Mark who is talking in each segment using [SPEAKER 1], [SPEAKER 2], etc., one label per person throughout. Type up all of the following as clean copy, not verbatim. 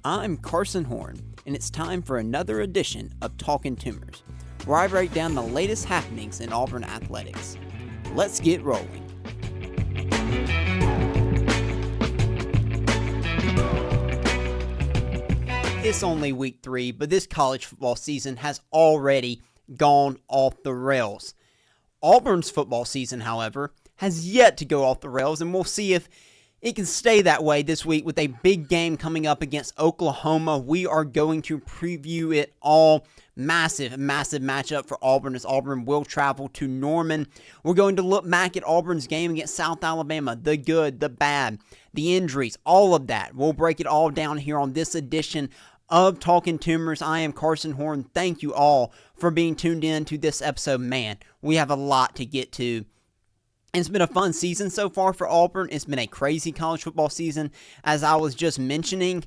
[SPEAKER 1] I'm Carson Horn, and it's time for another edition of Talkin' Toomers, where I break down the latest happenings in Auburn athletics. Let's get rolling. It's only week 3, but this college football season has already gone off the rails. Auburn's football season, however, has yet to go off the rails, and we'll see if it can stay that way this week with a big game coming up against Oklahoma. We are going to preview it all. Massive matchup for Auburn as Auburn will travel to Norman. We're going to look back at Auburn's game against South Alabama, the good, the bad, the injuries, all of that. We'll break it all down here on this edition of Talkin' Toomers. I am Carson Horn. Thank you all for being tuned in to this episode. Man, we have a lot to get to. It's been a fun season so far for Auburn. It's been a crazy college football season, as I was just mentioning,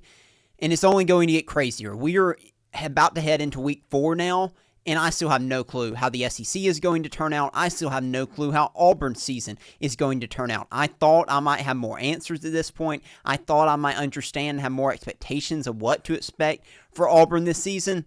[SPEAKER 1] and it's only going to get crazier. We are about to head into week 4 now, and I still have no clue how the SEC is going to turn out. I still have no clue how Auburn's season is going to turn out. I thought I might have more answers at this point. I thought I might understand and have more expectations of what to expect for Auburn this season.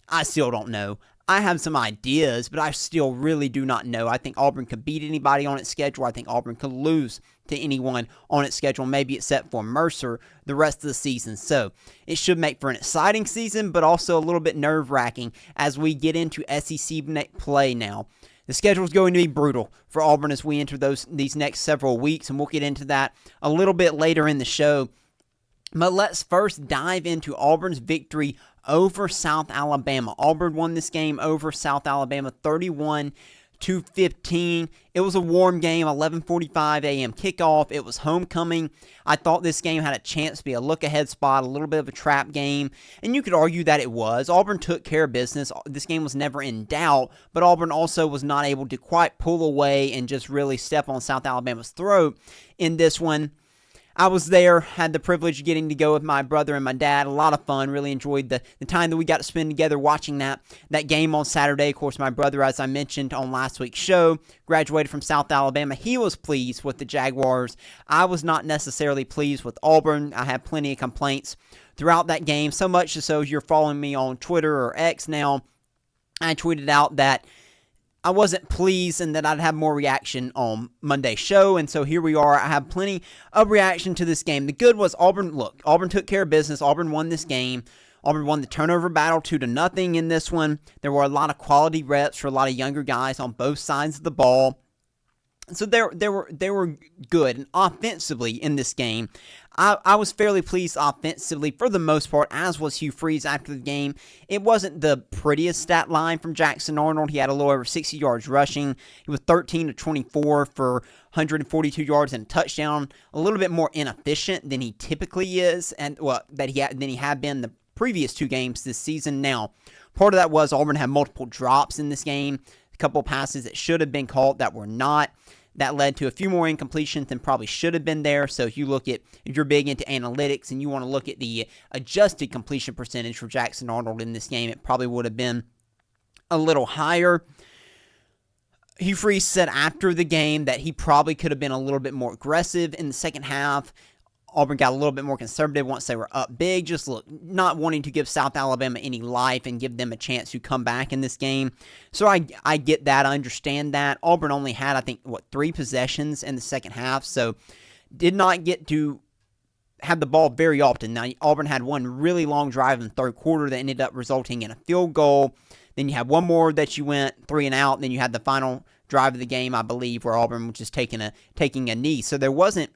[SPEAKER 1] I still don't know. I have some ideas, but I still really do not know. I think Auburn could beat anybody on its schedule. I think Auburn could lose to anyone on its schedule, maybe except for Mercer the rest of the season. So it should make for an exciting season, but also a little bit nerve-wracking as we get into SEC play now. The schedule is going to be brutal for Auburn as we enter these next several weeks, and we'll get into that a little bit later in the show. But let's first dive into Auburn's victory over South Alabama. Auburn won this game over South Alabama 31-15. It was a warm game, 11:45 a.m. kickoff. It was homecoming. I thought this game had a chance to be a look-ahead spot, a little bit of a trap game, and you could argue that it was. Auburn took care of business. This game was never in doubt, but Auburn also was not able to quite pull away and just really step on South Alabama's throat in this one. I was there, had the privilege of getting to go with my brother and my dad. A lot of fun. Really enjoyed the time that we got to spend together watching that game on Saturday. Of course, my brother, as I mentioned on last week's show, graduated from South Alabama. He was pleased with the Jaguars. I was not necessarily pleased with Auburn. I had plenty of complaints throughout that game, so much so if you're following me on Twitter or X now, I tweeted out that I wasn't pleased and that I'd have more reaction on Monday's show, and so here we are. I have plenty of reaction to this game. The good was Auburn took care of business. Auburn won this game. Auburn won the turnover battle 2-0 in this one. There were a lot of quality reps for a lot of younger guys on both sides of the ball. So they were good, and offensively in this game, I was fairly pleased offensively for the most part, as was Hugh Freeze after the game. It wasn't the prettiest stat line from Jackson Arnold. He had a little over 60 yards rushing. He was 13-24 for 142 yards and a touchdown. A little bit more inefficient than he typically is, and than he had been the previous 2 games this season. Now, part of that was Auburn had multiple drops in this game. A couple of passes that should have been caught that were not. That led to a few more incompletions than probably should have been there. So if you're big into analytics and you want to look at the adjusted completion percentage for Jackson Arnold in this game, it probably would have been a little higher. Hugh Freeze said after the game that he probably could have been a little bit more aggressive in the second half. Auburn got a little bit more conservative once they were up big, not wanting to give South Alabama any life and give them a chance to come back in this game. So I get that. I understand that. Auburn only had, I think, 3 possessions in the second half, so did not get to have the ball very often. Now, Auburn had one really long drive in the third quarter that ended up resulting in a field goal. Then you had one more that you went 3 and out. Then you had the final drive of the game, I believe, where Auburn was just taking a knee. So there wasn't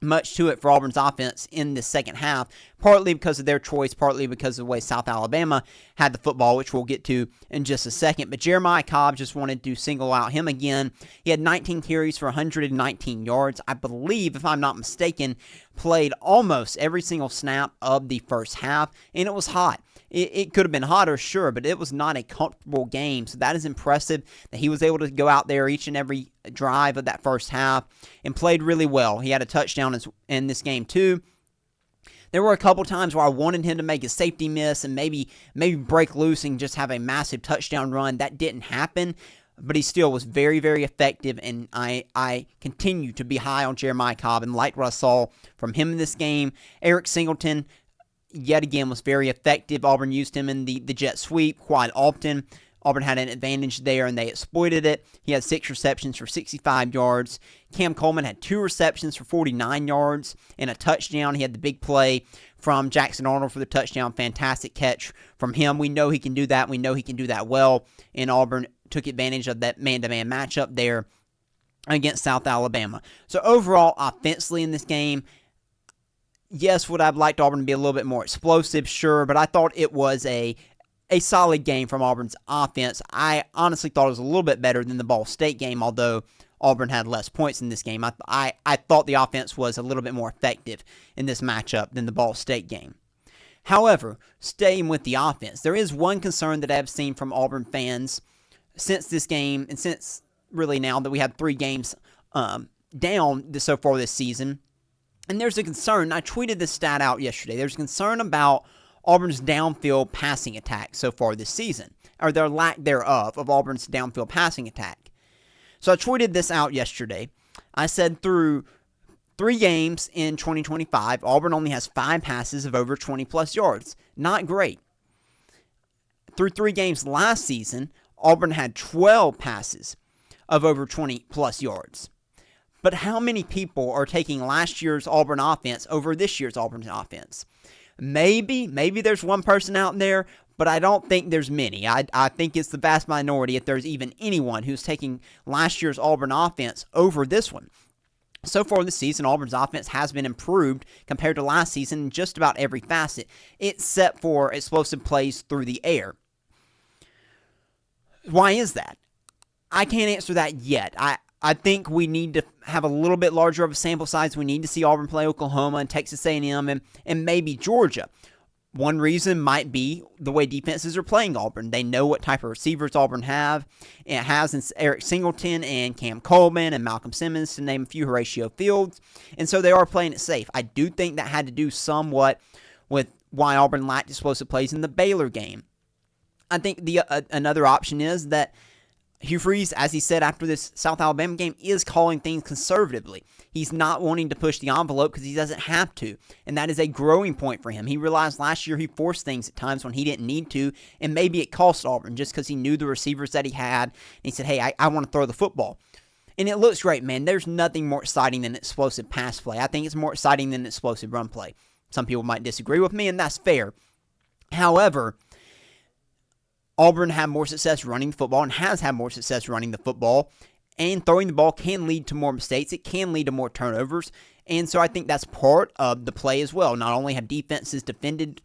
[SPEAKER 1] much to it for Auburn's offense in the second half, partly because of their choice, partly because of the way South Alabama had the football, which we'll get to in just a second. But Jeremiah Cobb, just wanted to single out him again. He had 19 carries for 119 yards. I believe, if I'm not mistaken, played almost every single snap of the first half, and it was hot. It could have been hotter, sure, but it was not a comfortable game. So that is impressive that he was able to go out there each and every drive of that first half and played really well. He had a touchdown in this game too. There were a couple times where I wanted him to make a safety miss and maybe break loose and just have a massive touchdown run. That didn't happen, but he still was very, very effective, and I continue to be high on Jeremiah Cobb and liked what I saw from him in this game. Eric Singleton, yet again was very effective. Auburn used him in the jet sweep quite often. Auburn had an advantage there, and they exploited it. He had 6 receptions for 65 yards. Cam Coleman had 2 receptions for 49 yards and a touchdown. He had the big play from Jackson Arnold for the touchdown. Fantastic catch from him. We know he can do that. We know he can do that well, and Auburn took advantage of that man-to-man matchup there against South Alabama. So overall, offensively in this game, yes, would I have liked Auburn to be a little bit more explosive? Sure, but I thought it was a solid game from Auburn's offense. I honestly thought it was a little bit better than the Ball State game, although Auburn had less points in this game. I thought the offense was a little bit more effective in this matchup than the Ball State game. However, staying with the offense, there is one concern that I've seen from Auburn fans since this game, and since really now that we have 3 games down so far this season. And there's a concern. I tweeted this stat out yesterday. There's a concern about Auburn's downfield passing attack so far this season, or their lack thereof of Auburn's downfield passing attack. So I tweeted this out yesterday. I said through 3 games in 2025, Auburn only has 5 passes of over 20-plus yards. Not great. Through 3 games last season, Auburn had 12 passes of over 20-plus yards. But how many people are taking last year's Auburn offense over this year's Auburn offense? Maybe there's one person out there, but I don't think there's many. I think it's the vast minority, if there's even anyone who's taking last year's Auburn offense over this one. So far this season, Auburn's offense has been improved compared to last season in just about every facet, except for explosive plays through the air. Why is that? I can't answer that yet. I think we need to have a little bit larger of a sample size. We need to see Auburn play Oklahoma and Texas A&M and maybe Georgia. One reason might be the way defenses are playing Auburn. They know what type of receivers Auburn have. It has Eric Singleton and Cam Coleman and Malcolm Simmons, to name a few, Horatio Fields. And so they are playing it safe. I do think that had to do somewhat with why Auburn lacked explosive plays in the Baylor game. I think the another option is that Hugh Freeze, as he said after this South Alabama game, is calling things conservatively. He's not wanting to push the envelope because he doesn't have to, and that is a growing point for him. He realized last year he forced things at times when he didn't need to, and maybe it cost Auburn just because he knew the receivers that he had, and he said, hey, I want to throw the football. And it looks great, man. There's nothing more exciting than explosive pass play. I think it's more exciting than explosive run play. Some people might disagree with me, and that's fair. However, Auburn had more success running the football and has had more success running the football, and throwing the ball can lead to more mistakes. It can lead to more turnovers, and so I think that's part of the play as well. Not only have defenses defended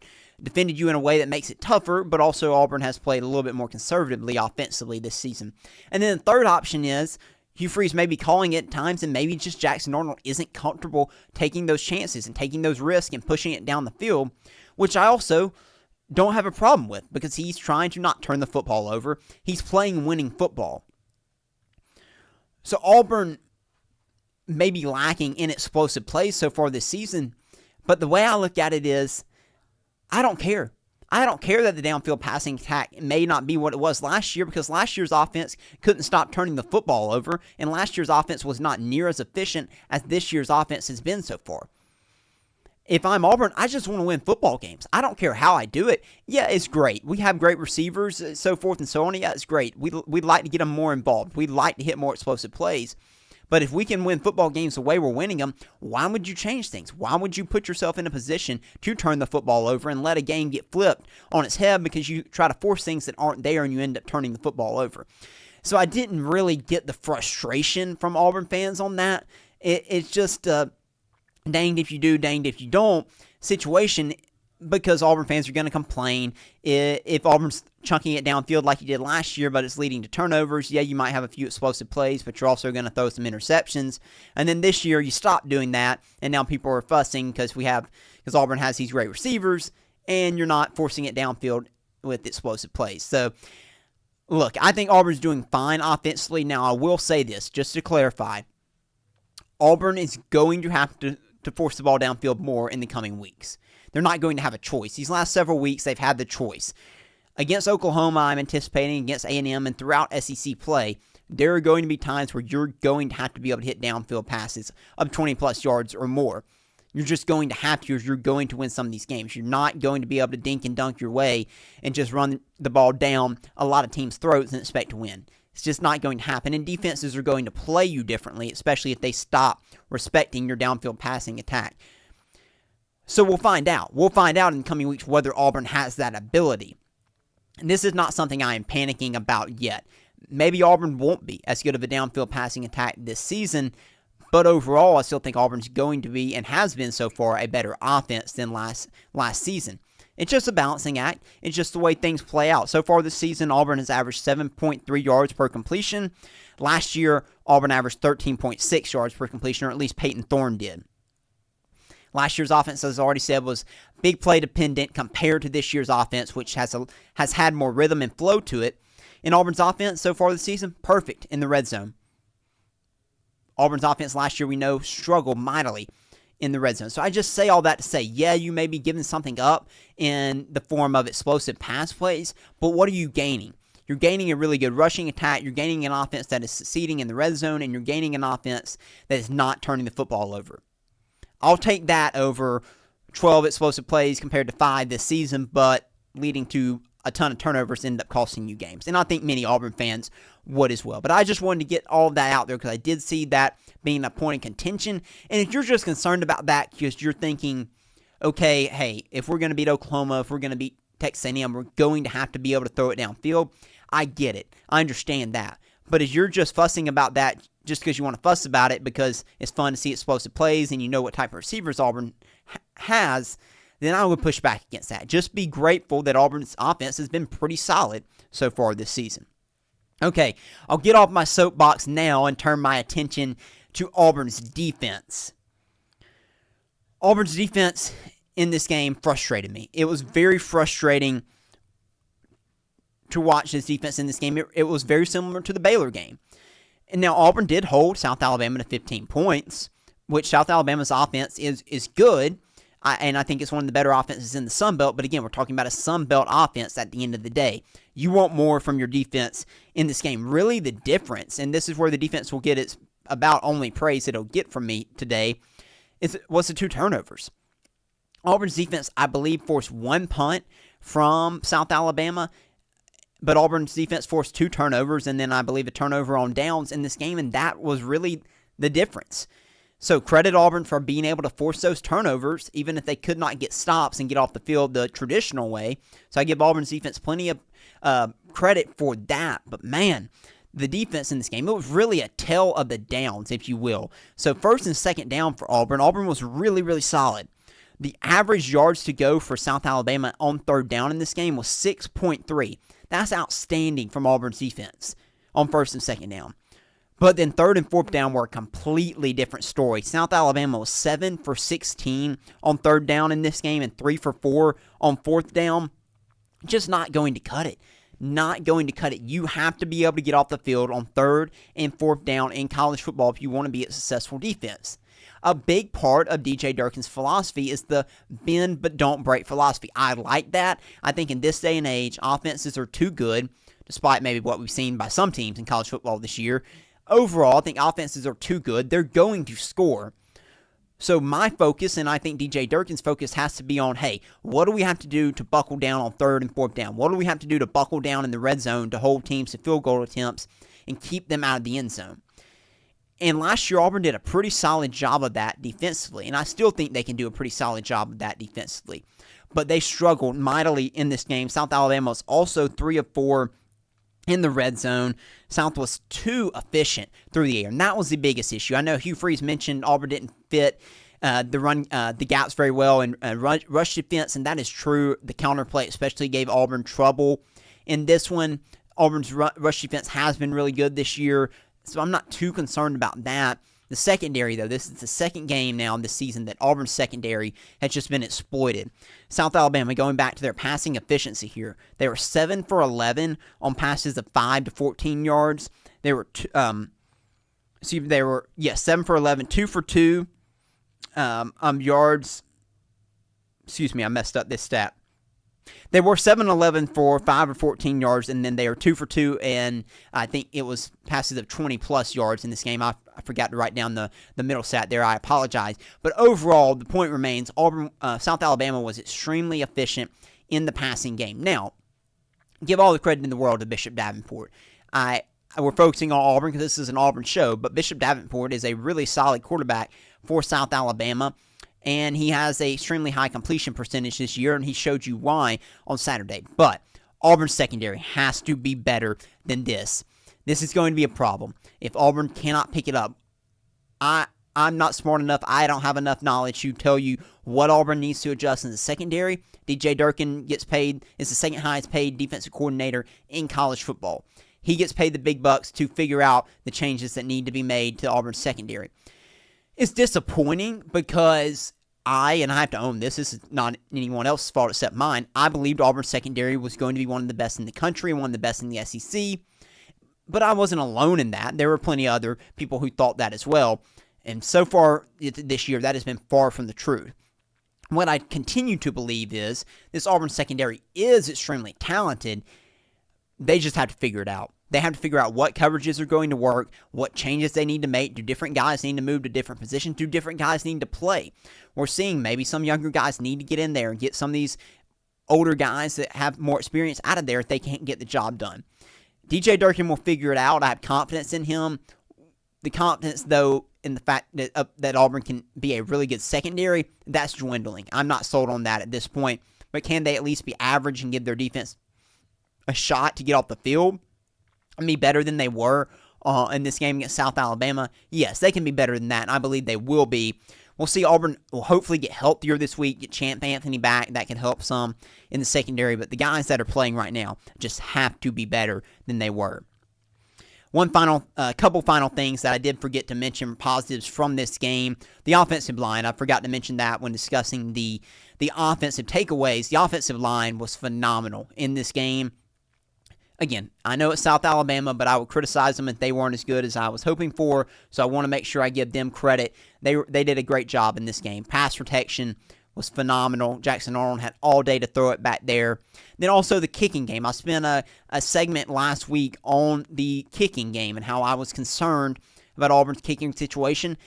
[SPEAKER 1] you in a way that makes it tougher, but also Auburn has played a little bit more conservatively offensively this season. And then the third option is Hugh Freeze may be calling it at times, and maybe just Jackson Arnold isn't comfortable taking those chances and taking those risks and pushing it down the field, which I also don't have a problem with, because he's trying to not turn the football over. He's playing winning football. So Auburn may be lacking in explosive plays so far this season, but the way I look at it is, I don't care. I don't care that the downfield passing attack may not be what it was last year, because last year's offense couldn't stop turning the football over, and last year's offense was not near as efficient as this year's offense has been so far. If I'm Auburn, I just want to win football games. I don't care how I do it. Yeah, it's great. We have great receivers, so forth and so on. Yeah, it's great. We'd like to get them more involved. We'd like to hit more explosive plays. But if we can win football games the way we're winning them, why would you change things? Why would you put yourself in a position to turn the football over and let a game get flipped on its head because you try to force things that aren't there and you end up turning the football over? So I didn't really get the frustration from Auburn fans on that. It's just danged if you do, danged if you don't situation, because Auburn fans are going to complain if Auburn's chunking it downfield like you did last year, but it's leading to turnovers. Yeah, you might have a few explosive plays, but you're also going to throw some interceptions. And then this year you stop doing that, and now people are fussing because Auburn has these great receivers, and you're not forcing it downfield with explosive plays. So, look, I think Auburn's doing fine offensively. Now, I will say this, just to clarify. Auburn is going to have to force the ball downfield more in the coming weeks. They're not going to have a choice. These last several weeks, they've had the choice. Against Oklahoma, I'm anticipating, against A&M, and throughout SEC play, there are going to be times where you're going to have to be able to hit downfield passes of 20-plus yards or more. You're just going to have to, or you're going to win some of these games. You're not going to be able to dink and dunk your way and just run the ball down a lot of teams' throats and expect to win. It's just not going to happen, and defenses are going to play you differently, especially if they stop respecting your downfield passing attack. So we'll find out. We'll find out in the coming weeks whether Auburn has that ability. And this is not something I am panicking about yet. Maybe Auburn won't be as good of a downfield passing attack this season, but overall, I still think Auburn's going to be, and has been so far, a better offense than last season. It's just a balancing act. It's just the way things play out. So far this season, Auburn has averaged 7.3 yards per completion. Last year, Auburn averaged 13.6 yards per completion, or at least Peyton Thorne did. Last year's offense, as I already said, was big play dependent compared to this year's offense, which has had more rhythm and flow to it. And Auburn's offense so far this season, perfect in the red zone. Auburn's offense last year, we know, struggled mightily in the red zone. So I just say all that to say, yeah, you may be giving something up in the form of explosive pass plays, but what are you gaining? You're gaining a really good rushing attack. You're gaining an offense that is succeeding in the red zone, and you're gaining an offense that is not turning the football over. I'll take that over 12 explosive plays compared to 5 this season, but leading to a ton of turnovers end up costing you games. And I think many Auburn fans would as well. But I just wanted to get all of that out there because I did see that being a point of contention. And if you're just concerned about that because you're thinking, okay, hey, if we're going to beat Oklahoma, if we're going to beat Texas A&M, we're going to have to be able to throw it downfield. I get it. I understand that. But as you're just fussing about that just because you want to fuss about it because it's fun to see explosive plays and you know what type of receivers Auburn has, then I would push back against that. Just be grateful that Auburn's offense has been pretty solid so far this season. Okay, I'll get off my soapbox now and turn my attention to Auburn's defense. Auburn's defense in this game frustrated me. It was very frustrating to watch this defense in this game. It was very similar to the Baylor game. And now Auburn did hold South Alabama to 15 points, which South Alabama's offense is good. And I think it's one of the better offenses in the Sun Belt. But again, we're talking about a Sun Belt offense at the end of the day. You want more from your defense in this game. Really the difference, and this is where the defense will get its about only praise it'll get from me today, was the 2 turnovers. Auburn's defense, I believe, forced 1 punt from South Alabama, but Auburn's defense forced 2 turnovers, and then I believe a turnover on downs in this game, and that was really the difference. So credit Auburn for being able to force those turnovers, even if they could not get stops and get off the field the traditional way. So I give Auburn's defense plenty of credit for that. But man, the defense in this game, it was really a tale of the downs, if you will. So first and second down for Auburn. Auburn was really, really solid. The average yards to go for South Alabama on third down in this game was 6.3. That's outstanding from Auburn's defense on first and second down. But then third and fourth down were a completely different story. South Alabama was 7 for 16 on third down in this game and 3 for 4 on fourth down. Just not going to cut it. Not going to cut it. You have to be able to get off the field on third and fourth down in college football if you want to be a successful defense. A big part of DJ Durkin's philosophy is the bend but don't break philosophy. I like that. I think in this day and age, offenses are too good, despite maybe what we've seen by some teams in college football this year. Overall, I think offenses are too good. They're going to score. So my focus, and I think DJ Durkin's focus, has to be on, hey, what do we have to do to buckle down on third and fourth down? What do we have to do to buckle down in the red zone to hold teams to field goal attempts and keep them out of the end zone? And last year, Auburn did a pretty solid job of that defensively, and I still think they can do a pretty solid job of that defensively. But they struggled mightily in this game. South Alabama was also 3 of 4 in the red zone. South was too efficient through the air, and that was the biggest issue. I know Hugh Freeze mentioned Auburn didn't fit the gaps very well in rush defense, and that is true. The counterplay especially gave Auburn trouble in this one. Auburn's rush defense has been really good this year, so I'm not too concerned about that. The secondary, though, this is the second game now this season that Auburn's secondary has just been exploited. South Alabama, going back to their passing efficiency here, they were 7 for 11 on passes of 5 to 14 yards. They were 7 for 11, 2 for 2 yards. Excuse me, I messed up this stat. They were 7-11 for 5 or 14 yards, and then they were 2 for 2, and I think it was passes of 20-plus yards in this game. I I forgot to write down the middle stat there. I apologize. But overall, the point remains, South Alabama was extremely efficient in the passing game. Now, give all the credit in the world to Bishop Davenport. We're focusing on Auburn because this is an Auburn show, but Bishop Davenport is a really solid quarterback for South Alabama, and he has a extremely high completion percentage this year, and he showed you why on Saturday. But Auburn's secondary has to be better than this. This is going to be a problem. If Auburn cannot pick it up, I'm not smart enough. I don't have enough knowledge to tell you what Auburn needs to adjust in the secondary. DJ Durkin is the second highest paid defensive coordinator in college football. He gets paid the big bucks to figure out the changes that need to be made to Auburn's secondary. It's disappointing because I have to own this is not anyone else's fault except mine, I believed Auburn's secondary was going to be one of the best in the country, one of the best in the SEC. But I wasn't alone in that. There were plenty of other people who thought that as well. And so far this year, that has been far from the truth. What I continue to believe is this Auburn secondary is extremely talented. They just have to figure it out. They have to figure out what coverages are going to work, what changes they need to make. Do different guys need to move to different positions? Do different guys need to play? We're seeing maybe some younger guys need to get in there and get some of these older guys that have more experience out of there if they can't get the job done. DJ Durkin will figure it out. I have confidence in him. The confidence, though, in the fact that Auburn can be a really good secondary, that's dwindling. I'm not sold on that at this point. But can they at least be average and give their defense a shot to get off the field and be better than they were in this game against South Alabama? Yes, they can be better than that, and I believe they will be. We'll see. Auburn will hopefully get healthier this week, get Champ Anthony back. That can help some in the secondary, but the guys that are playing right now just have to be better than they were. Couple final things that I did forget to mention, positives from this game. The offensive line, I forgot to mention that when discussing the offensive takeaways. The offensive line was phenomenal in this game. Again, I know it's South Alabama, but I would criticize them if they weren't as good as I was hoping for, so I want to make sure I give them credit. They did a great job in this game. Pass protection was phenomenal. Jackson Arnold had all day to throw it back there. Then also the kicking game. I spent a segment last week on the kicking game and how I was concerned about Auburn's kicking situation.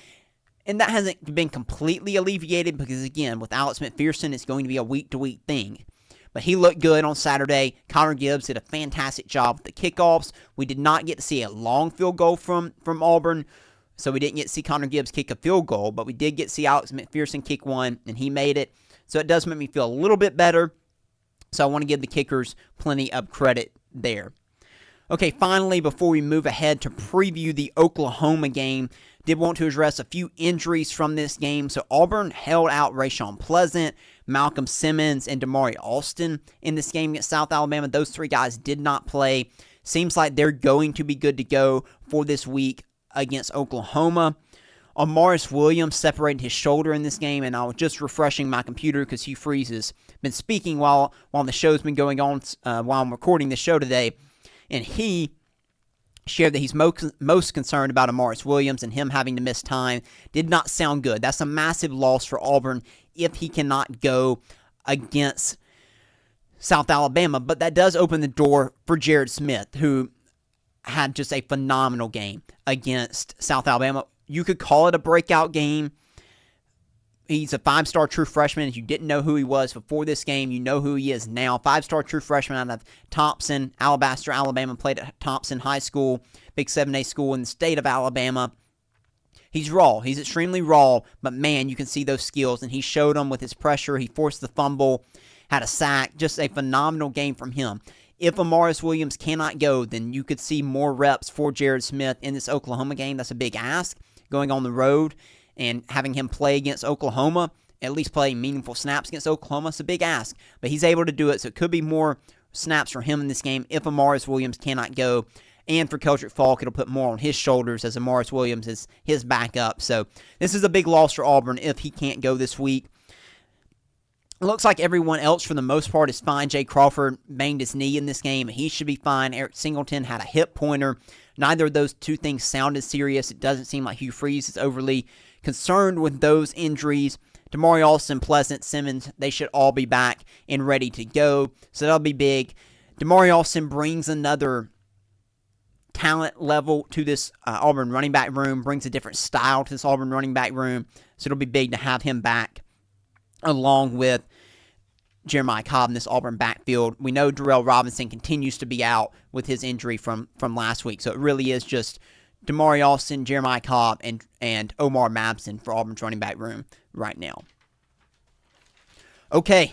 [SPEAKER 1] And that hasn't been completely alleviated because, again, with Alex McPherson, it's going to be a week-to-week thing. But he looked good on Saturday. Connor Gibbs did a fantastic job with the kickoffs. We did not get to see a long field goal from Auburn, so we didn't get to see Connor Gibbs kick a field goal, but we did get to see Alex McPherson kick one, and he made it. So it does make me feel a little bit better. So I want to give the kickers plenty of credit there. Okay, finally, before we move ahead to preview the Oklahoma game, did want to address a few injuries from this game. So Auburn held out Rashawn Pleasant, Malcolm Simmons, and Damari Alston in this game against South Alabama. Those three guys did not play. Seems like they're going to be good to go for this week against Oklahoma. Amaris Williams separated his shoulder in this game, and I was just refreshing my computer because Hugh Freeze has been speaking while the show's been going on, while I'm recording the show today, and he shared that he's most concerned about Amaris Williams and him having to miss time. Did not sound good. That's a massive loss for Auburn if he cannot go against South Alabama, but that does open the door for Jared Smith, who had just a phenomenal game against South Alabama. You could call it a breakout game. He's a five-star true freshman. If you didn't know who he was before this game, you know who he is now. Five-star true freshman out of Thompson, Alabaster, Alabama. Played at Thompson High School, big 7A school in the state of Alabama. He's raw. He's extremely raw, but man, you can see those skills, and he showed them with his pressure. He forced the fumble, had a sack. Just a phenomenal game from him. If Amaris Williams cannot go, then you could see more reps for Jared Smith in this Oklahoma game. That's a big ask, going on the road and having him play against Oklahoma, at least play meaningful snaps against Oklahoma. It's a big ask, but he's able to do it, so it could be more snaps for him in this game if Amaris Williams cannot go. And for Keldrick Falk, it'll put more on his shoulders as Amaris Williams is his backup. So this is a big loss for Auburn if he can't go this week. It looks like everyone else, for the most part, is fine. Jay Crawford banged his knee in this game. He should be fine. Eric Singleton had a hip pointer. Neither of those two things sounded serious. It doesn't seem like Hugh Freeze is overly concerned with those injuries. Damari Alston, Pleasant, Simmons, they should all be back and ready to go. So that'll be big. Damari Alston brings another talent level to this Auburn running back room, brings a different style to this Auburn running back room. So it'll be big to have him back along with Jeremiah Cobb in this Auburn backfield. We know Darrell Robinson continues to be out with his injury from last week. So it really is just Damari Alston, Jeremiah Cobb, and Omar Mabson for Auburn's running back room right now. Okay,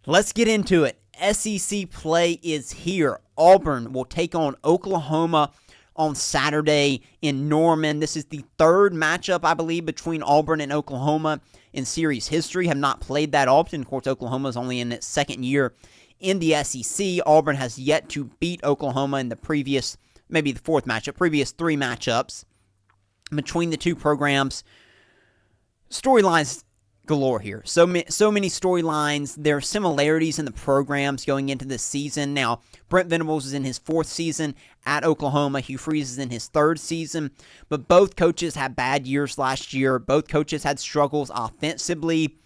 [SPEAKER 1] let's get into it. SEC play is here. Auburn will take on Oklahoma on Saturday in Norman. This is the third matchup, I believe, between Auburn and Oklahoma in series history. Have not played that often. Of course, Oklahoma is only in its second year in the SEC. Auburn has yet to beat Oklahoma in the previous, maybe the fourth matchup, previous three matchups between the two programs. Storylines galore here. So many storylines. There are similarities in the programs going into this season. Now, Brent Venables is in his fourth season at Oklahoma. Hugh Freeze is in his third season. But both coaches had bad years last year. Both coaches had struggles offensively.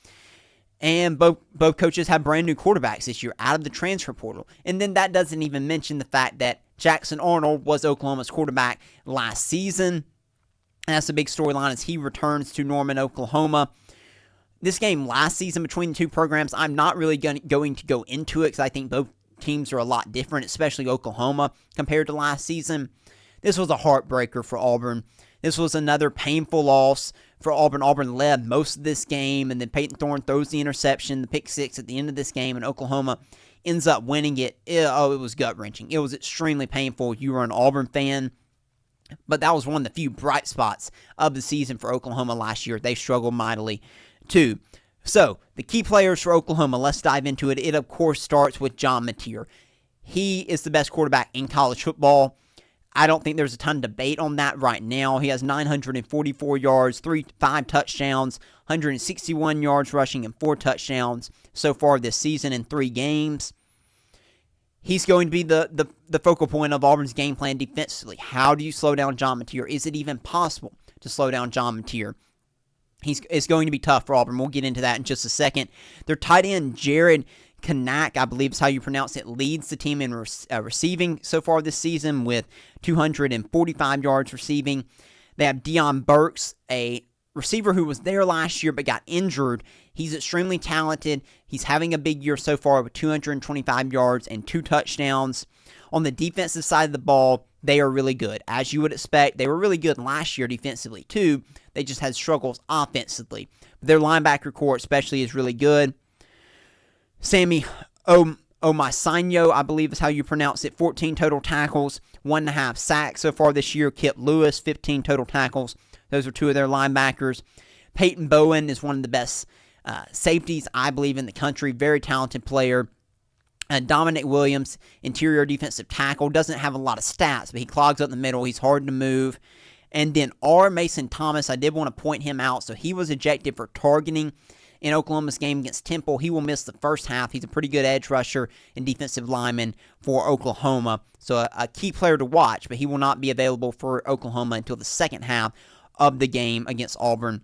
[SPEAKER 1] And both coaches have brand new quarterbacks this year out of the transfer portal. And then that doesn't even mention the fact that Jackson Arnold was Oklahoma's quarterback last season. And that's a big storyline as he returns to Norman, Oklahoma. This game last season between the two programs, I'm not really going to go into it because I think both teams are a lot different, especially Oklahoma compared to last season. This was a heartbreaker for Auburn. This was another painful loss for Auburn. Auburn led most of this game, and then Peyton Thorne throws the interception, the pick six at the end of this game, and Oklahoma ends up winning it. It was gut-wrenching. It was extremely painful if you were an Auburn fan. But that was one of the few bright spots of the season for Oklahoma last year. They struggled mightily too. So, the key players for Oklahoma, let's dive into it. It, of course, starts with John Mateer. He is the best quarterback in college football. I don't think there's a ton of debate on that right now. He has 944 yards, 5 touchdowns, 161 yards rushing, and 4 touchdowns so far this season in 3 games. He's going to be the focal point of Auburn's game plan defensively. How do you slow down John Mateer? Is it even possible to slow down John Mateer? It's going to be tough for Auburn. We'll get into that in just a second. Their tight end, Jared Kanak, I believe is how you pronounce it, leads the team in receiving so far this season with 245 yards receiving. They have Deion Burks, a receiver who was there last year but got injured. He's extremely talented. He's having a big year so far with 225 yards and 2 touchdowns. On the defensive side of the ball, they are really good. As you would expect, they were really good last year defensively too. They just had struggles offensively. But their linebacker core especially is really good. Sammy Omasanyo, I believe is how you pronounce it, 14 total tackles, 1.5 sacks so far this year. Kip Lewis, 15 total tackles. Those are 2 of their linebackers. Peyton Bowen is one of the best safeties, I believe, in the country. Very talented player. Dominic Williams, interior defensive tackle, doesn't have a lot of stats, but he clogs up the middle. He's hard to move. And then Mason Thomas, I did want to point him out. So he was ejected for targeting in Oklahoma's game against Temple. He will miss the first half. He's a pretty good edge rusher and defensive lineman for Oklahoma. So a key player to watch, but he will not be available for Oklahoma until the second half of the game against Auburn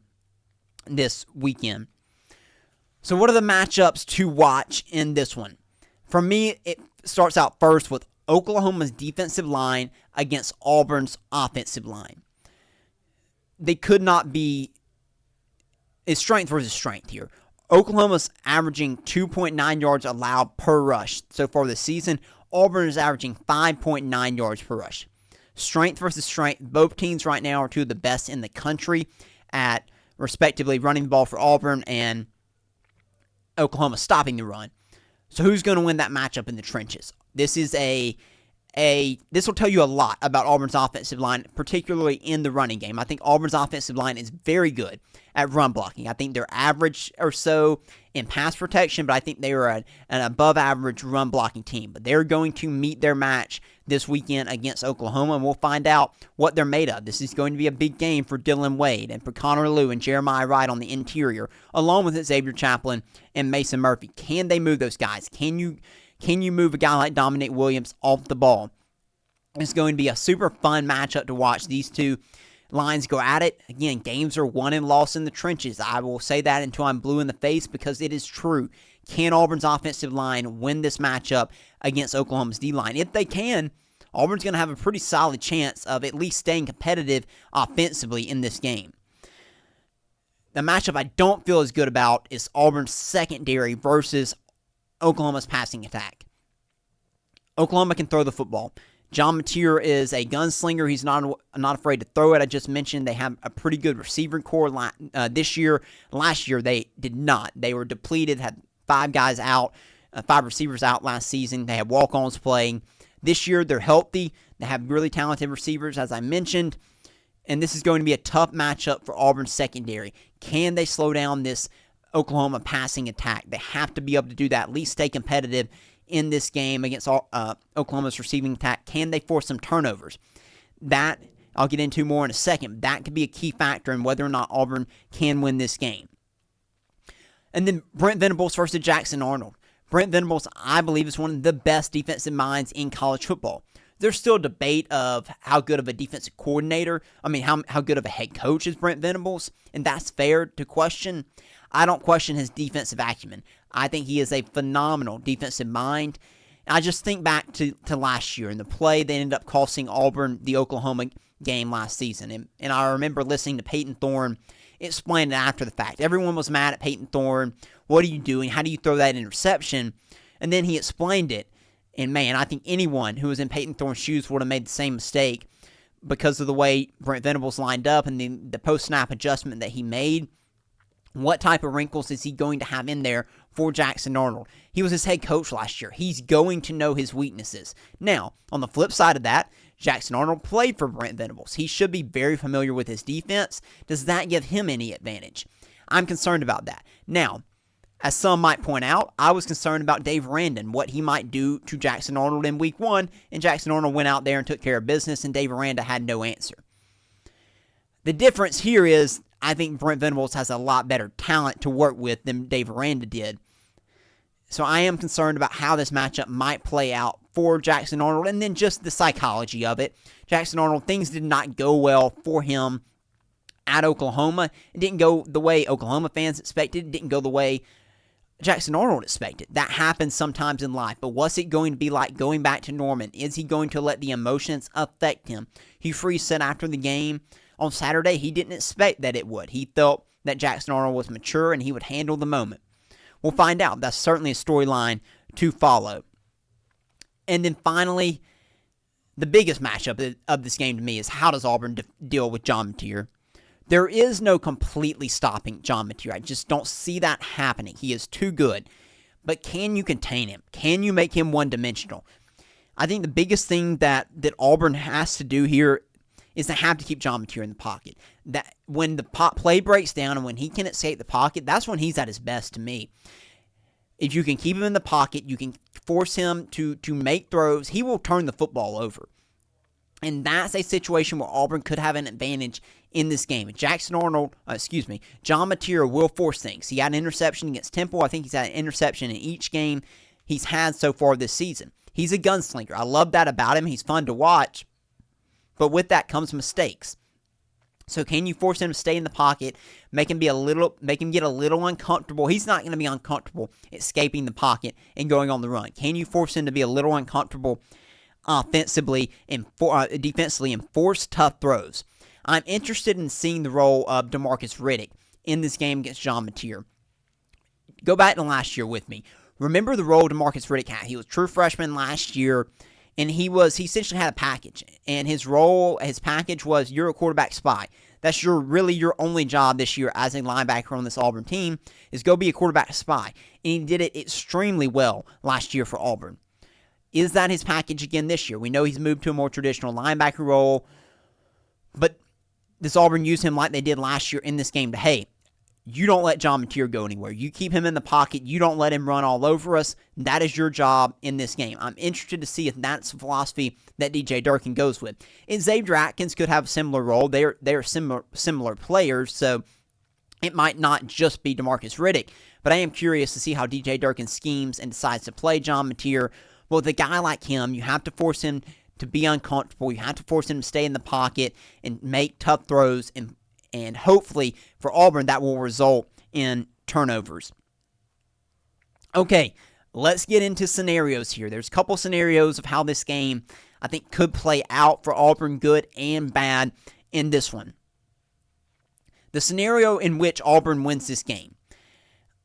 [SPEAKER 1] this weekend. So what are the matchups to watch in this one? For me, it starts out first with Oklahoma's defensive line against Auburn's offensive line. They could not be... It's strength versus strength here. Oklahoma's averaging 2.9 yards allowed per rush so far this season. Auburn is averaging 5.9 yards per rush. Strength versus strength. Both teams right now are 2 of the best in the country at, respectively, running the ball for Auburn and Oklahoma stopping the run. So who's going to win that matchup in the trenches? This is this will tell you a lot about Auburn's offensive line, particularly in the running game. I think Auburn's offensive line is very good at run blocking. I think they're average or so in pass protection, but I think they are an above-average run blocking team. But they're going to meet their match this weekend against Oklahoma, and we'll find out what they're made of. This is going to be a big game for Dylan Wade and for Connor Lew and Jeremiah Wright on the interior, along with Xavier Chaplin and Mason Murphy. Can they move those guys? Can you move a guy like Dominic Williams off the ball? It's going to be a super fun matchup to watch. These two lines go at it. Again, games are won and lost in the trenches. I will say that until I'm blue in the face because it is true. Can Auburn's offensive line win this matchup against Oklahoma's D-line? If they can, Auburn's going to have a pretty solid chance of at least staying competitive offensively in this game. The matchup I don't feel as good about is Auburn's secondary versus Oklahoma's passing attack. Oklahoma can throw the football. John Mateer is a gunslinger. He's not afraid to throw it. I just mentioned they have a pretty good receiving core this year. Last year, they did not. They were depleted, had 5 guys out, 5 receivers out last season. They had walk-ons playing. This year, they're healthy. They have really talented receivers, as I mentioned. And this is going to be a tough matchup for Auburn's secondary. Can they slow down this Oklahoma passing attack? They have to be able to do that, at least stay competitive in this game against Oklahoma's receiving attack. Can they force some turnovers? That I'll get into more in a second. That could be a key factor in whether or not Auburn can win this game. And then Brent Venables versus Jackson Arnold. Brent Venables, I believe, is one of the best defensive minds in college football. There's still a debate of how good of a defensive coordinator, how good of a head coach is Brent Venables, and that's fair to question. I don't question his defensive acumen. I think he is a phenomenal defensive mind. I just think back to last year and the play that ended up costing Auburn the Oklahoma game last season. And I remember listening to Peyton Thorne explain it after the fact. Everyone was mad at Peyton Thorne. What are you doing? How do you throw that interception? And then he explained it. And man, I think anyone who was in Peyton Thorne's shoes would have made the same mistake because of the way Brent Venables lined up and the post-snap adjustment that he made. What type of wrinkles is he going to have in there for Jackson Arnold? He was his head coach last year. He's going to know his weaknesses. Now, on the flip side of that, Jackson Arnold played for Brent Venables. He should be very familiar with his defense. Does that give him any advantage? I'm concerned about that. Now, as some might point out, I was concerned about Dave Aranda, what he might do to Jackson Arnold in week 1, and Jackson Arnold went out there and took care of business, and Dave Aranda had no answer. The difference here is I think Brent Venables has a lot better talent to work with than Dave Aranda did. So I am concerned about how this matchup might play out for Jackson Arnold, and then just the psychology of it. Jackson Arnold, things did not go well for him at Oklahoma. It didn't go the way Oklahoma fans expected. It didn't go the way Jackson Arnold expected. That happens sometimes in life, but what's it going to be like going back to Norman? Is he going to let the emotions affect him? Hugh Freeze said after the game on Saturday he didn't expect that it would. He felt that Jackson Arnold was mature and he would handle the moment. We'll find out. That's certainly a storyline to follow. And then finally, the biggest matchup of this game to me is how does Auburn deal with John Mateer? There is no completely stopping John Mateer. I just don't see that happening. He is too good. But can you contain him? Can you make him one-dimensional? I think the biggest thing that Auburn has to do here is to have to keep John Mateer in the pocket. That when the play breaks down and when he can escape the pocket, that's when he's at his best to me. If you can keep him in the pocket, you can force him to make throws, he will turn the football over. And that's a situation where Auburn could have an advantage in this game. John Mateer will force things. He had an interception against Temple. I think he's had an interception in each game he's had so far this season. He's a gunslinger. I love that about him. He's fun to watch. But with that comes mistakes. So can you force him to stay in the pocket, make him get a little uncomfortable? He's not going to be uncomfortable escaping the pocket and going on the run. Can you force him to be a little uncomfortable offensively and defensively and force tough throws? I'm interested in seeing the role of DeMarcus Riddick in this game against John Mateer. Go back to last year with me. Remember the role DeMarcus Riddick had. He was a true freshman last year, and he essentially had a package. And his package was you're a quarterback spy. That's your only job this year as a linebacker on this Auburn team is go be a quarterback spy. And he did it extremely well last year for Auburn. Is that his package again this year? We know he's moved to a more traditional linebacker role, but does Auburn use him like they did last year in this game to, hey, you don't let John Mateer go anywhere. You keep him in the pocket. You don't let him run all over us. That is your job in this game. I'm interested to see if that's the philosophy that DJ Durkin goes with. And Xavier Atkins could have a similar role. They're similar players, so it might not just be DeMarcus Riddick, but I am curious to see how DJ Durkin schemes and decides to play John Mateer. Well, with a guy like him, you have to force him to be uncomfortable. You have to force him to stay in the pocket and make tough throws, and hopefully for Auburn that will result in turnovers. Okay, let's get into scenarios here. There's a couple scenarios of how this game I think could play out for Auburn, good and bad, in this one. The scenario in which Auburn wins this game.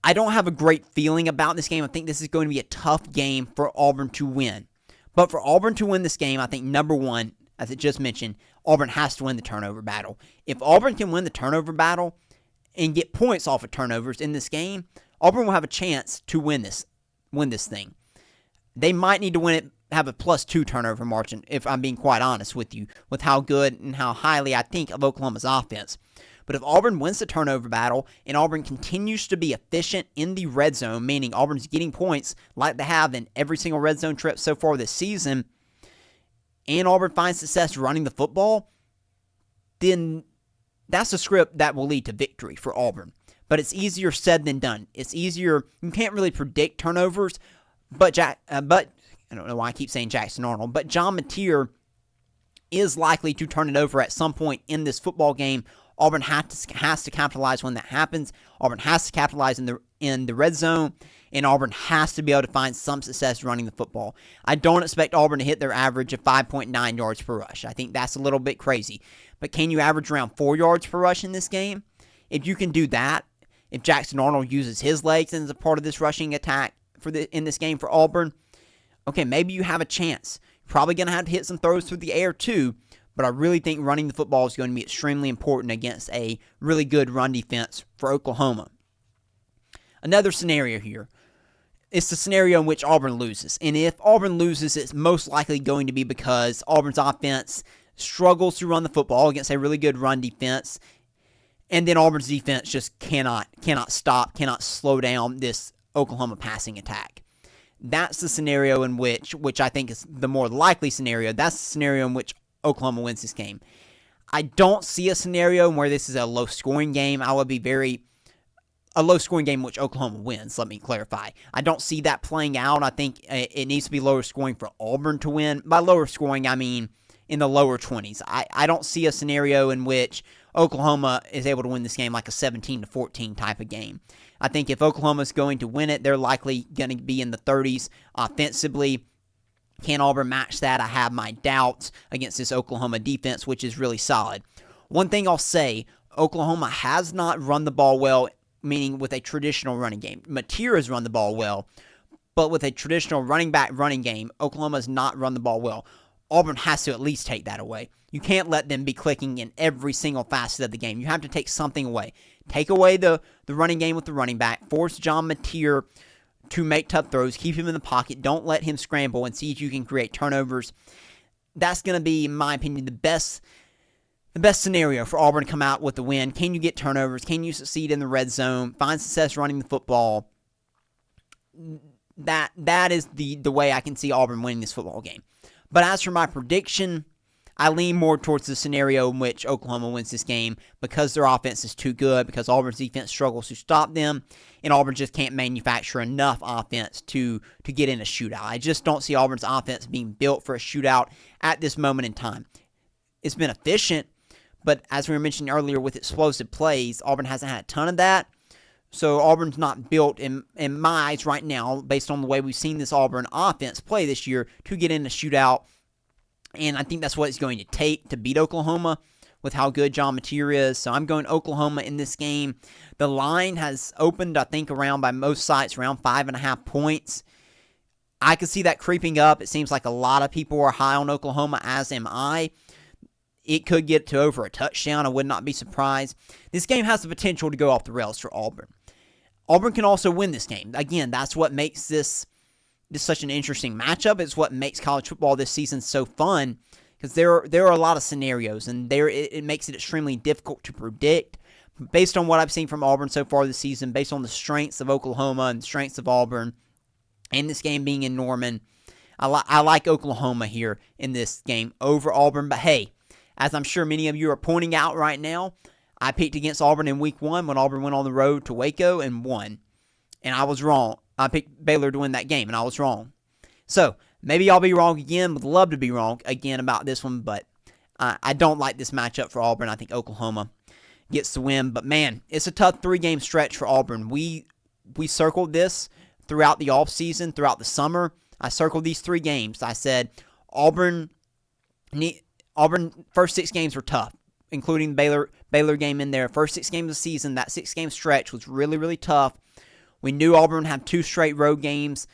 [SPEAKER 1] I don't have a great feeling about this game. I think this is going to be a tough game for Auburn to win. But for Auburn to win this game, I think number one, as I just mentioned, Auburn has to win the turnover battle. If Auburn can win the turnover battle and get points off of turnovers in this game, Auburn will have a chance to win this thing. They might need to win it, have a +2 turnover margin, if I'm being quite honest with you, with how good and how highly I think of Oklahoma's offense. But if Auburn wins the turnover battle and Auburn continues to be efficient in the red zone, meaning Auburn's getting points like they have in every single red zone trip so far this season, and Auburn finds success running the football, then that's a script that will lead to victory for Auburn. But it's easier said than done. It's easier. You can't really predict turnovers, but I don't know why I keep saying Jackson Arnold, but John Mateer is likely to turn it over at some point in this football game. Auburn has to capitalize when that happens. Auburn has to capitalize in the red zone, and Auburn has to be able to find some success running the football. I don't expect Auburn to hit their average of 5.9 yards per rush. I think that's a little bit crazy. But can you average around 4 yards per rush in this game? If you can do that, if Jackson Arnold uses his legs as a part of this rushing attack in this game for Auburn, okay, maybe you have a chance. You're probably going to have to hit some throws through the air too, but I really think running the football is going to be extremely important against a really good run defense for Oklahoma. Another scenario here. It's the scenario in which Auburn loses. And if Auburn loses, it's most likely going to be because Auburn's offense struggles to run the football against a really good run defense. And then Auburn's defense just cannot slow down this Oklahoma passing attack. That's the scenario in which I think is the more likely scenario. That's the scenario in which Oklahoma wins this game. I don't see a scenario where this is a low-scoring game. A low-scoring game in which Oklahoma wins, let me clarify. I don't see that playing out. I think it needs to be lower scoring for Auburn to win. By lower scoring, I mean in the lower 20s. I don't see a scenario in which Oklahoma is able to win this game like a 17-14 type of game. I think if Oklahoma is going to win it, they're likely going to be in the 30s offensively. Can Auburn match that? I have my doubts against this Oklahoma defense, which is really solid. One thing I'll say, Oklahoma has not run the ball well, meaning with a traditional running game. Mateer has run the ball well, but with a traditional running back running game, Oklahoma has not run the ball well. Auburn has to at least take that away. You can't let them be clicking in every single facet of the game. You have to take something away. Take away the running game with the running back. Force John Mateer to make tough throws. Keep him in the pocket. Don't let him scramble and see if you can create turnovers. That's going to be, in my opinion, the best scenario for Auburn to come out with the win. Can you get turnovers? Can you succeed in the red zone? Find success running the football? That is the way I can see Auburn winning this football game. But as for my prediction, I lean more towards the scenario in which Oklahoma wins this game because their offense is too good, because Auburn's defense struggles to stop them, and Auburn just can't manufacture enough offense to get in a shootout. I just don't see Auburn's offense being built for a shootout at this moment in time. It's been efficient, but as we were mentioning earlier with explosive plays, Auburn hasn't had a ton of that. So Auburn's not built, in my eyes right now, based on the way we've seen this Auburn offense play this year, to get in a shootout. And I think that's what it's going to take to beat Oklahoma with how good John Mateer is. So I'm going Oklahoma in this game. The line has opened, I think, around by most sites, around 5.5 points. I could see that creeping up. It seems like a lot of people are high on Oklahoma, as am I. It could get to over a touchdown. I would not be surprised. This game has the potential to go off the rails for Auburn. Auburn can also win this game. Again, that's what makes this such an interesting matchup. It's what makes college football this season so fun, because there are a lot of scenarios, and it makes it extremely difficult to predict. Based on what I've seen from Auburn so far this season, based on the strengths of Oklahoma and the strengths of Auburn, and this game being in Norman, I like Oklahoma here in this game over Auburn. But hey, as I'm sure many of you are pointing out right now, I picked against Auburn in week 1 when Auburn went on the road to Waco and won. And I was wrong. I picked Baylor to win that game, and I was wrong. So, maybe I'll be wrong again. Would love to be wrong again about this one, but I don't like this matchup for Auburn. I think Oklahoma gets the win. But, man, it's a tough 3-game stretch for Auburn. We circled this throughout the offseason, throughout the summer. I circled these 3 games. I said Auburn Auburn first 6 games were tough, including the Baylor game in there. First 6 games of the season, that 6-game stretch was really, really tough. We knew Auburn would have 2 straight road games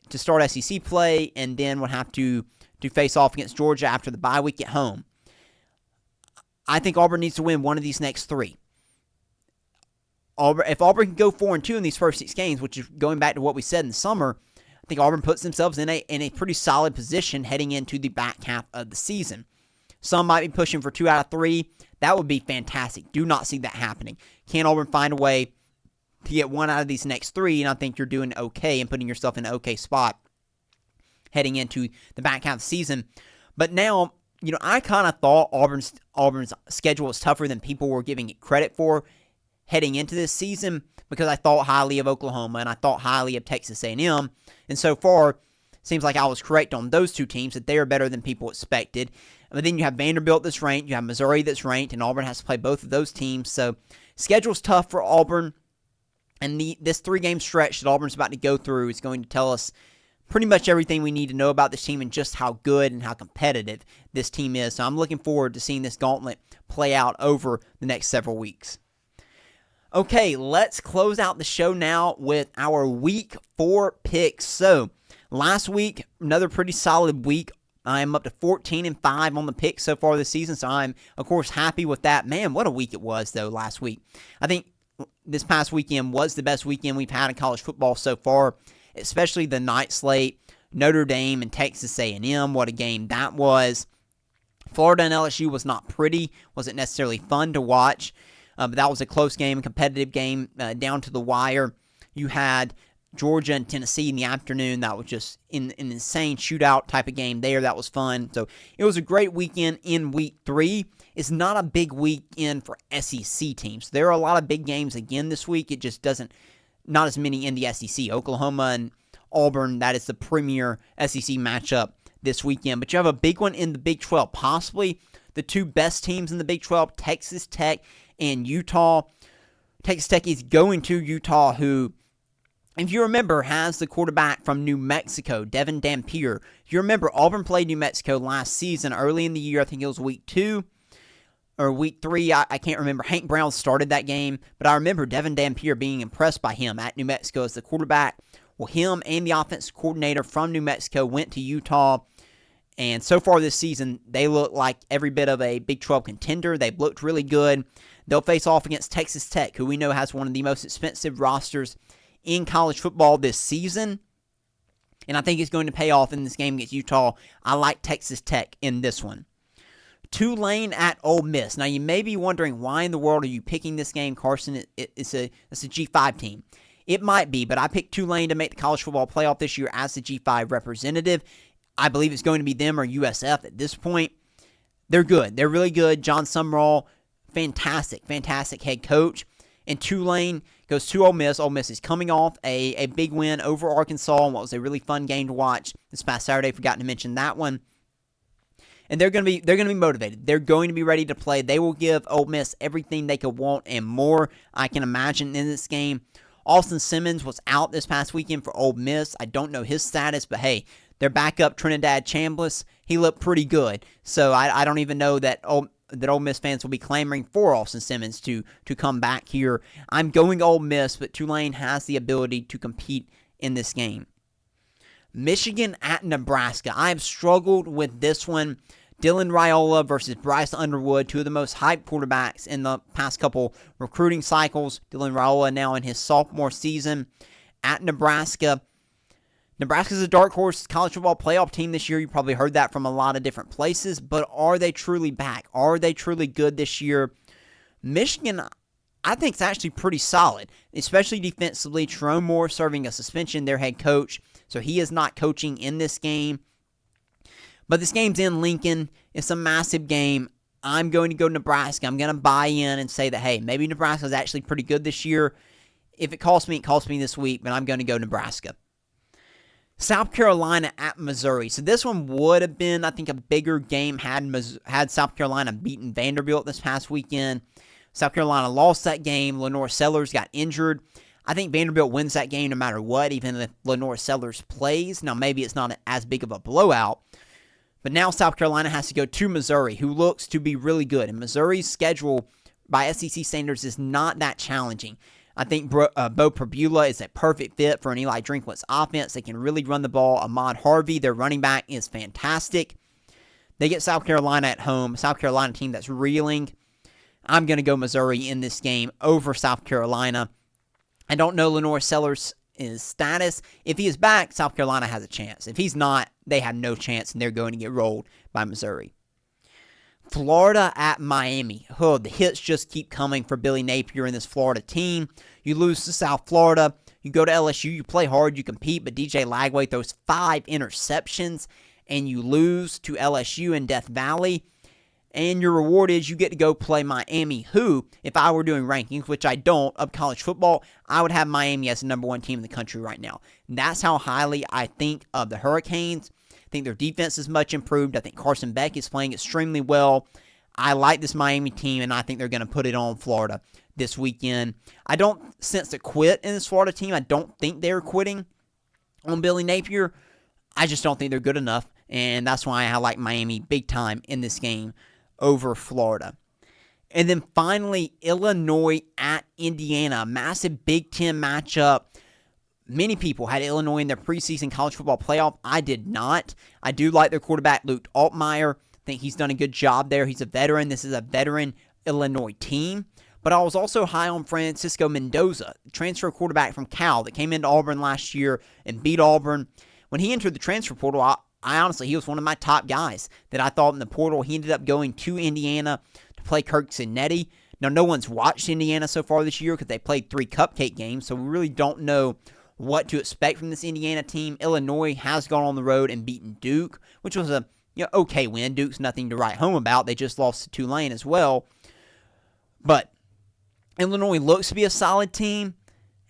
[SPEAKER 1] to start SEC play, and then would have to face off against Georgia after the bye week at home. I think Auburn needs to win one of these next 3. If Auburn can go 4-2 in these first 6 games, which is going back to what we said in the summer, I think Auburn puts themselves in a pretty solid position heading into the back half of the season. Some might be pushing for 2 out of 3. That would be fantastic. Do not see that happening. Can Auburn find a way to get 1 out of these next 3, and I think you're doing okay and putting yourself in an okay spot heading into the back half of the season. But now, I kind of thought Auburn's schedule was tougher than people were giving it credit for heading into this season, because I thought highly of Oklahoma and I thought highly of Texas A&M. And so far, seems like I was correct on those 2 teams, that they are better than people expected. But then you have Vanderbilt that's ranked, you have Missouri that's ranked, and Auburn has to play both of those teams. So schedule's tough for Auburn. And this 3-game stretch that Auburn's about to go through is going to tell us pretty much everything we need to know about this team and just how good and how competitive this team is. So I'm looking forward to seeing this gauntlet play out over the next several weeks. Okay, let's close out the show now with our Week 4 picks. So last week, another pretty solid week. I'm up to 14-5 on the picks so far this season, so I'm, of course, happy with that. Man, what a week it was, though, last week. I think this past weekend was the best weekend we've had in college football so far, especially the night slate. Notre Dame and Texas A&M, what a game that was. Florida and LSU was not pretty, wasn't necessarily fun to watch, but that was a close game, a competitive game, down to the wire. You had Georgia and Tennessee in the afternoon. That was just an insane shootout type of game there. That was fun. So it was a great weekend in Week 3. It's not a big weekend for SEC teams. There are a lot of big games again this week. It just not as many in the SEC. Oklahoma and Auburn, that is the premier SEC matchup this weekend. But you have a big one in the Big 12, possibly the 2 best teams in the Big 12, Texas Tech and Utah. Texas Tech is going to Utah, who, if you remember, has the quarterback from New Mexico, Devin Dampier. If you remember, Auburn played New Mexico last season, early in the year. I think it was Week 2 or Week 3. I can't remember. Hank Brown started that game, but I remember Devin Dampier being impressed by him at New Mexico as the quarterback. Well, him and the offensive coordinator from New Mexico went to Utah, and so far this season, they look like every bit of a Big 12 contender. They've looked really good. They'll face off against Texas Tech, who we know has one of the most expensive rosters in college football this season. And I think it's going to pay off in this game against Utah. I like Texas Tech in this one. Tulane at Ole Miss. Now, you may be wondering, why in the world are you picking this game, Carson? It's a G5 team. It might be, but I picked Tulane to make the college football playoff this year as the G5 representative. I believe it's going to be them or USF at this point. They're good. They're really good. John Sumrall, fantastic head coach. And Tulane goes to Ole Miss. Ole Miss is coming off a big win over Arkansas and what was a really fun game to watch this past Saturday. Forgot to mention that one. And they're going to be motivated. They're going to be ready to play. They will give Ole Miss everything they could want and more, I can imagine, in this game. Austin Simmons was out this past weekend for Ole Miss. I don't know his status, but hey, their backup Trinidad Chambliss, he looked pretty good. So I don't even know that Ole Miss fans will be clamoring for Austin Simmons to come back here. I'm going Ole Miss, but Tulane has the ability to compete in this game. Michigan at Nebraska. I have struggled with this one. Dylan Raiola versus Bryce Underwood, 2 of the most hyped quarterbacks in the past couple recruiting cycles. Dylan Raiola now in his sophomore season at Nebraska. Nebraska's a dark horse college football playoff team this year. You probably heard that from a lot of different places, but are they truly back? Are they truly good this year? Michigan, I think, is actually pretty solid, especially defensively. Jerome Moore serving a suspension, their head coach, so he is not coaching in this game. But this game's in Lincoln. It's a massive game. I'm going to go Nebraska. I'm going to buy in and say that, hey, maybe Nebraska's actually pretty good this year. If it costs me, it costs me this week, but I'm going to go Nebraska. South Carolina at Missouri. So this one would have been, I think, a bigger game had South Carolina beaten Vanderbilt this past weekend. South Carolina lost that game. Lenore Sellers got injured. I think Vanderbilt wins that game no matter what, even if Lenore Sellers plays. Now, maybe it's not as big of a blowout, But now South Carolina has to go to Missouri, who looks to be really good. And Missouri's schedule by SEC standards is not that challenging. I think Bo Prabula is a perfect fit for an Eli Drinkwitz offense. They can really run the ball. Ahmad Harvey, their running back, is fantastic. They get South Carolina at home. South Carolina team that's reeling. I'm going to go Missouri in this game over South Carolina. I don't know Lenore Sellers' status. If he is back, South Carolina has a chance. If he's not, they have no chance, and they're going to get rolled by Missouri. Florida at Miami. Oh, the hits just keep coming for Billy Napier and this Florida team. You lose to South Florida. You go to LSU. You play hard. You compete. But DJ Lagway throws 5 interceptions, and you lose to LSU in Death Valley. And your reward is you get to go play Miami, who, if I were doing rankings, which I don't, of college football, I would have Miami as the number 1 team in the country right now. And that's how highly I think of the Hurricanes. I think their defense is much improved. I think Carson Beck is playing extremely well. I like this Miami team, and I think they're going to put it on Florida this weekend. I don't sense a quit in this Florida team. I don't think they're quitting on Billy Napier. I just don't think they're good enough, and that's why I like Miami big time in this game over Florida. And then finally, Illinois at Indiana. Massive Big Ten matchup. Many people had Illinois in their preseason college football playoff. I did not. I do like their quarterback, Luke Altmaier. I think he's done a good job there. He's a veteran. This is a veteran Illinois team. But I was also high on Francisco Mendoza, transfer quarterback from Cal that came into Auburn last year and beat Auburn. When he entered the transfer portal, I honestly, he was one of my top guys that I thought in the portal. He ended up going to Indiana to play Kirk Cinetti. Now, no one's watched Indiana so far this year because they played 3 cupcake games, so we really don't know what to expect from this Indiana team. Illinois has gone on the road and beaten Duke, which was a okay win. Duke's nothing to write home about. They just lost to Tulane as well. But Illinois looks to be a solid team.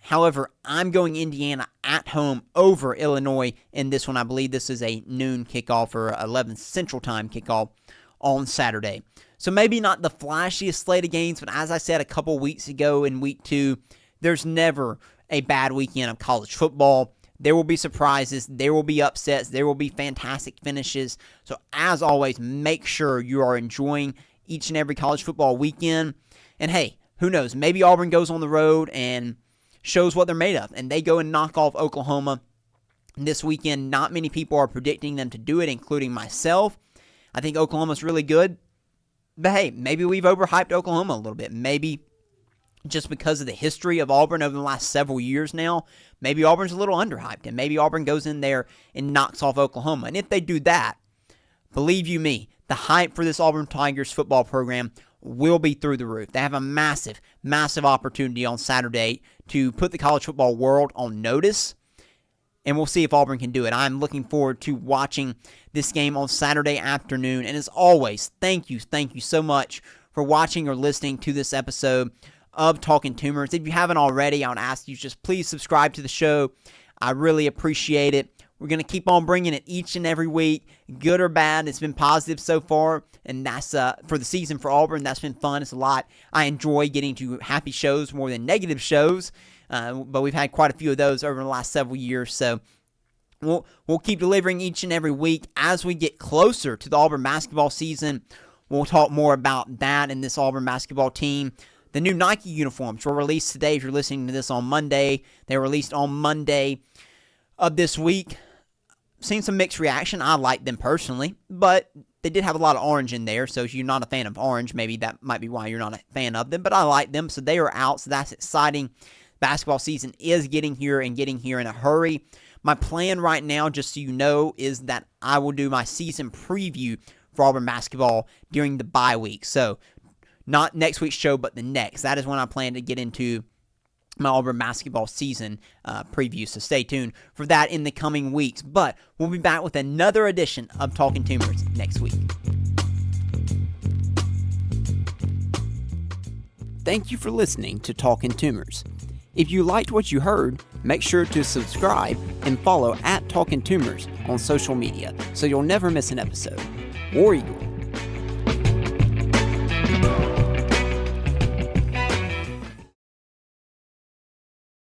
[SPEAKER 1] However, I'm going Indiana at home over Illinois in this one. I believe this is a noon kickoff or 11 Central Time kickoff on Saturday. So maybe not the flashiest slate of games, but as I said a couple weeks ago in week 2, there's never a bad weekend of college football. There will be surprises. There will be upsets. There will be fantastic finishes. So as always, make sure you are enjoying each and every college football weekend. And hey, who knows? Maybe Auburn goes on the road and shows what they're made of, and they go and knock off Oklahoma this weekend. Not many people are predicting them to do it, including myself. I think Oklahoma's really good. But hey, maybe we've overhyped Oklahoma a little bit. Maybe just because of the history of Auburn over the last several years now, maybe Auburn's a little underhyped, and maybe Auburn goes in there and knocks off Oklahoma. And if they do that, believe you me, the hype for this Auburn Tigers football program will be through the roof. They have a massive, massive opportunity on Saturday to put the college football world on notice, and we'll see if Auburn can do it. I'm looking forward to watching this game on Saturday afternoon, and as always, thank you so much for watching or listening to this episode of Talkin' Toomers. If you haven't already, I would ask you just please subscribe to the show. I really appreciate it. We're going to keep on bringing it each and every week, good or bad. It's been positive so far, and that's for the season for Auburn. That's been fun. It's a lot. I enjoy getting to happy shows more than negative shows, but we've had quite a few of those over the last several years, so we'll keep delivering each and every week. As we get closer to the Auburn basketball season, we'll talk more about that and this Auburn basketball team. The new Nike uniforms were released today. If you're listening to this on Monday, they were released on Monday of this week. Seen some mixed reaction. I like them personally, but they did have a lot of orange in there, so if you're not a fan of orange, maybe that might be why you're not a fan of them, but I like them, so they are out, so that's exciting. Basketball season is getting here and getting here in a hurry. My plan right now, just so you know, is that I will do my season preview for Auburn basketball during the bye week, so not next week's show, but the next. That is when I plan to get into my Auburn basketball season preview, so stay tuned for that in the coming weeks. But we'll be back with another edition of Talkin' Toomers next week. Thank you for listening to Talkin' Toomers. If you liked what you heard, make sure to subscribe and follow @Talkin' Toomers on social media so you'll never miss an episode. War Eagle.